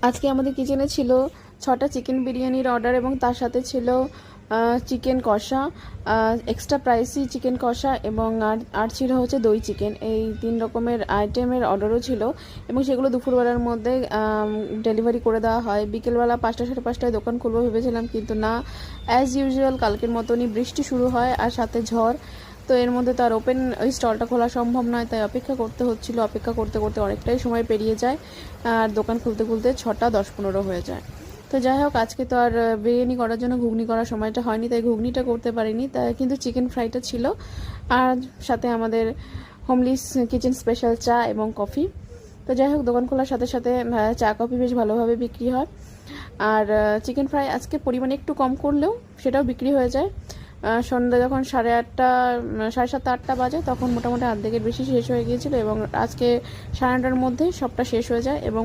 আজকে আমাদের কিচেনে ছিল 6টা চিকেন বিরিয়ানির অর্ডার এবং তার সাথে ছিল চিকেন কষা, এক্সট্রা প্রাইসি চিকেন কষা এবং আর ছিল হচ্ছে দই চিকেন। এই 3 রকমের আইটেমের অর্ডারও ছিল এবং সেগুলো দুপুরবেলার মধ্যে ডেলিভারি করে দেওয়া হয়। বিকেলবেলা 5টা সাড়ে 5টায় দোকান খুলবো ভেবেছিলাম, কিন্তু না, অ্যাজ ইউজুয়াল কালকের মতনই বৃষ্টি শুরু হয় আর সাথে ঝড়। তো এর মধ্যে তো আর ওপেন ওই স্টলটা খোলা সম্ভব নয়, তাই অপেক্ষা করতে হচ্ছিল। অপেক্ষা করতে করতে অনেকটাই সময় পেরিয়ে যায় আর দোকান খুলতে খুলতে 6টা 10-15 হয়ে যায়। তো যাই হোক, আজকে তো আর বিরিয়ানি করার জন্য ঘুগনি করার সময়টা হয়নি, তাই ঘুগনিটা করতে পারিনি, তাই কিন্তু চিকেন ফ্রাইটা ছিল আর সাথে আমাদের হোমলিস কিচেন স্পেশাল চা এবং কফি। তো যাই হোক, দোকান খোলার সাথে সাথে চা কফি বেশ ভালোভাবে বিক্রি হয় আর চিকেন ফ্রাই আজকে পরিমাণে একটু কম করলেও সেটাও বিক্রি হয়ে যায়। সন্ধ্যা যখন 8:30 7:30 8টা বাজে তখন মোটামুটি অর্ধেকের বেশি শেষ হয়ে গিয়েছিল এবং আজকে 9:30টার মধ্যে সবটা শেষ হয়ে যায় এবং